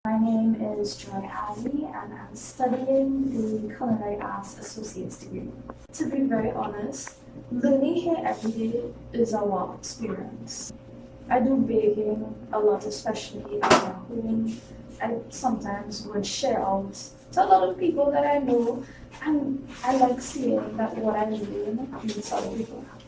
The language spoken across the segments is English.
My name is Joy Ali and I'm studying the Culinary Arts Associate's degree. To be very honest, learning here every day is a wow experience. I do baking a lot, especially at my home. I sometimes would share out to a lot of people that I know, and I like seeing that what I learn makes other people happy.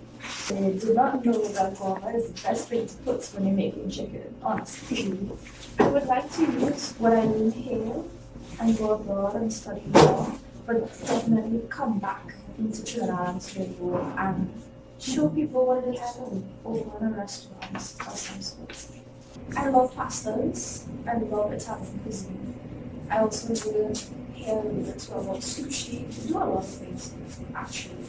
They do not know that guava is the best thing to put when you're making chicken, honestly. I would like to use what I learn here and go abroad and study more, but definitely come back into Trinidad and Tobago and show people what it is I know over in restaurants or some sorts. I love pastas. I love Italian cuisine. I also do here a little bit about sushi. We do a lot of things actually.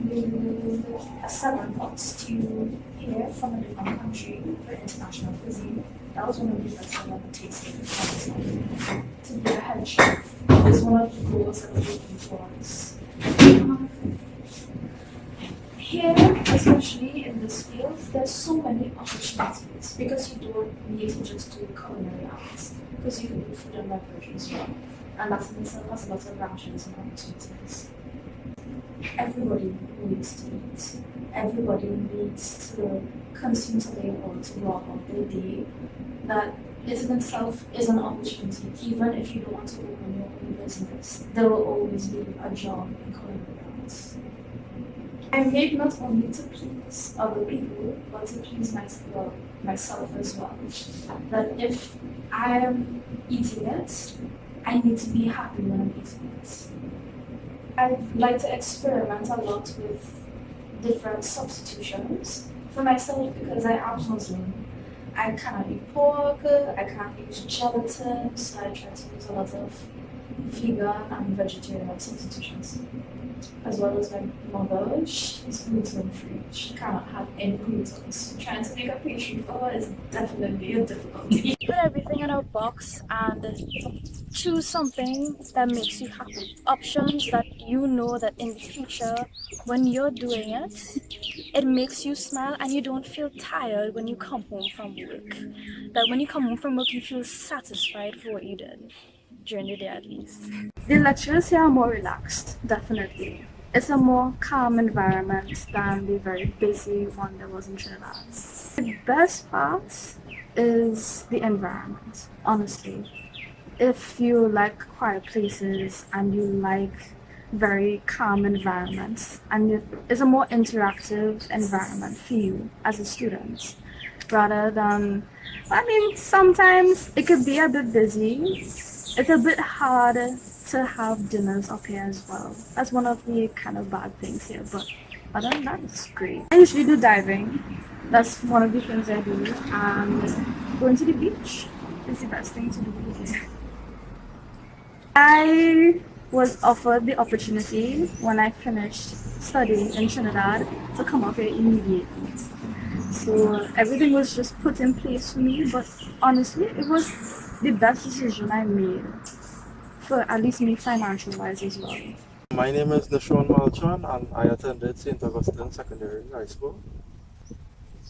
We did a 7-pot stew here from a different country for international cuisine. That was one of the best I've ever tasted. To be a head chef is one of the goals that we're looking towards. Here, especially in this field, there's so many opportunities because you don't need to just do culinary arts, because you can do food and beverage as well. And that's in itself has lots of branches and opportunities. Everybody needs to eat. Everybody needs to consume something or to go about their day. That it in itself is an opportunity, even if you don't want to open your own business. There will always be a job in culinary arts. I make not only to please other people, but to please myself as well. That if I am eating it, I need to be happy when I'm eating it. I like to experiment a lot with different substitutions for myself because I am Muslim. I cannot eat pork, I can't use gelatin, so I try to use a lot of vegan and vegetarian substitutions. As well as my mother, she's gluten free. She cannot have any gluten. So trying to make a pastry for her is definitely a difficulty. Put everything in a box and choose something that makes you happy. Options that you know that in the future, when you're doing it, it makes you smile and you don't feel tired when you come home from work. That when you come home from work, you feel satisfied for what you did, during the day at least. The lectures here are more relaxed, definitely. It's a more calm environment than the very busy one that was in Trinidad. The best part is the environment, honestly. If you like quiet places and you like very calm environments, and it's a more interactive environment for you as a student, rather than, sometimes it could be a bit busy. It's a bit hard to have dinners up here as well. That's one of the kind of bad things here, but other than that, it's great. I usually do diving. That's one of the things I do, and going to the beach is the best thing to do here. I was offered the opportunity when I finished studying in Trinidad to come up here immediately. So everything was just put in place for me, but honestly, it was the best decision I made, for at least me financial wise as well. My name is Nishawn Malchan and I attended St. Augustine Secondary High School.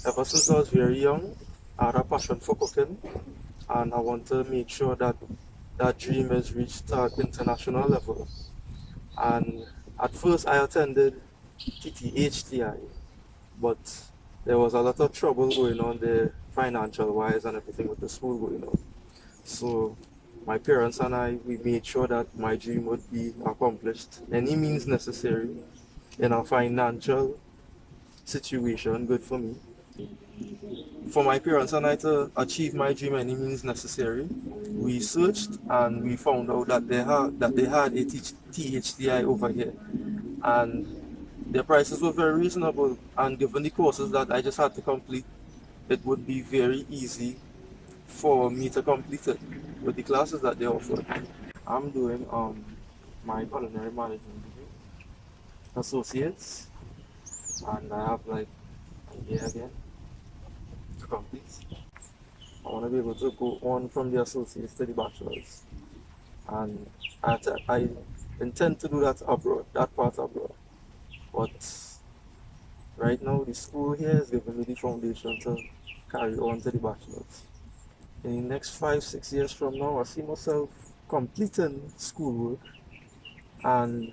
Ever since I was very young, I had a passion for cooking and I want to make sure that that dream is reached at international level. And at first I attended THTI, but there was a lot of trouble going on there, financial wise and everything with the school going on. So my parents and I, we made sure that my dream would be accomplished any means necessary in a financial situation good for me. For my parents and I to achieve my dream any means necessary, we searched and we found out that they had a THTI over here, and their prices were very reasonable, and given the courses that I just had to complete, it would be very easy for me to complete it with the classes that they offered. I'm doing my culinary management degree, associates, and I have like a year again to complete. I want to be able to go on from the associates to the bachelor's, and I intend to do that abroad, that part abroad. But right now, the school here is giving me the foundation to carry on to the bachelor's. in the next 5-6 years from now, I see myself completing schoolwork and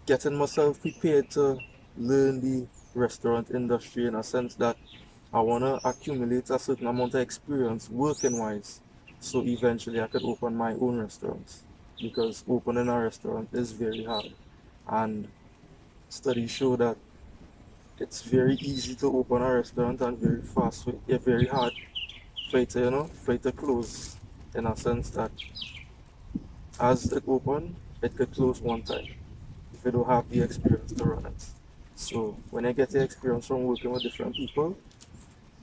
getting myself prepared to learn the restaurant industry, in a sense that I want to accumulate a certain amount of experience working wise, so eventually I could open my own restaurants, because opening a restaurant is very hard, and studies show that it's very easy to open a restaurant and very fast, very hard for it to, for it to close, in a sense that as it open, it could close one time if you don't have the experience to run it. So when I get the experience from working with different people,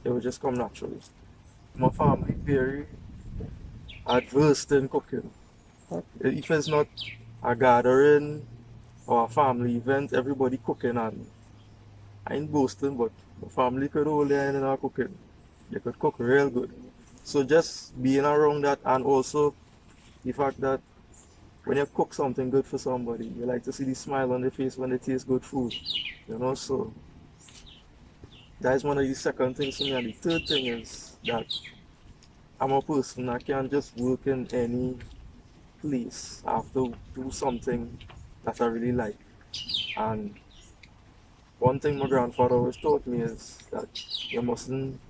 it will just come naturally. My family very adverse in cooking. If it's not a gathering or a family event, everybody cooking, and I ain't boasting, but my family could hold their hand in our cooking. They could cook real good. So just being around that, and also the fact that when you cook something good for somebody, you like to see the smile on their face when they taste good food. So that is one of the second things for me. And the third thing is that I'm a person, I can't just work in any place. I have to do something that I really like. And one thing my grandfather always taught me is that you mustn't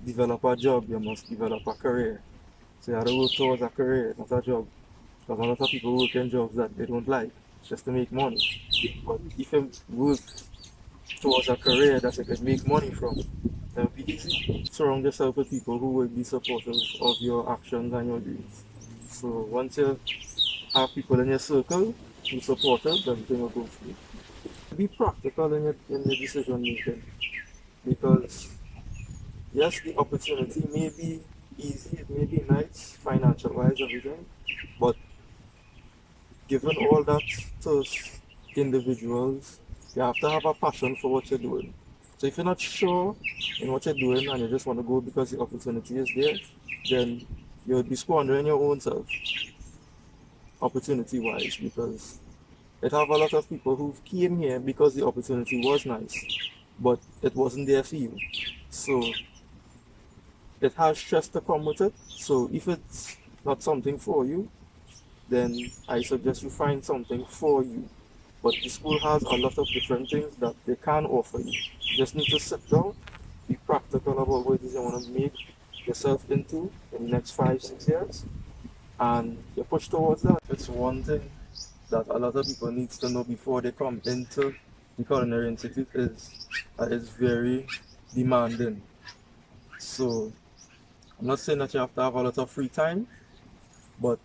develop a job, you must develop a career. So you have to work towards a career, not a job. Because a lot of people work in jobs that they don't like, just to make money. But if you work towards a career that you can make money from, that will be easy. Surround yourself with people who will be supportive of your actions and your dreams. So once you have people in your circle who support it, everything will go through. Be practical in your decision making, because yes, the opportunity may be easy, it may be nice, financial wise, everything, but given all that to individuals, you have to have a passion for what you're doing. So if you're not sure in what you're doing and you just want to go because the opportunity is there, then you'll be squandering your own self, opportunity wise, because it have a lot of people who came here because the opportunity was nice, but it wasn't their field. So it has stress to come with it. So if it's not something for you, then I suggest you find something for you. But the school has a lot of different things that they can offer you. You just need to sit down, be practical about what it is you want to make yourself into in the next 5-6 years, and you push towards that. It's one thing that a lot of people need to know before they come into the Culinary Institute is that it's very demanding. So I'm not saying that you have to have a lot of free time, but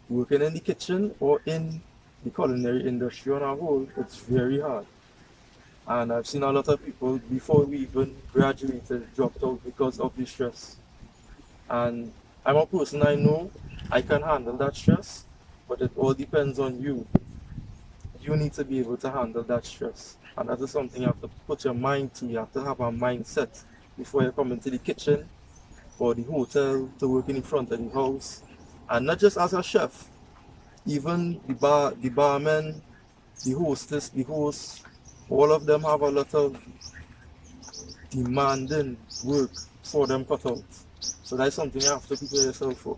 working in the kitchen or in the culinary industry on a whole, it's very hard. And I've seen a lot of people before we even graduated dropped out because of the stress. And I'm a person, I know I can handle that stress, but it all depends on you. You need to be able to handle that stress. And that is something you have to put your mind to. You have to have a mindset before you come into the kitchen or the hotel to work in the front of the house. And not just as a chef, even the barman, the hostess, the host, all of them have a lot of demanding work for them cut out. So that's something you have to prepare yourself for.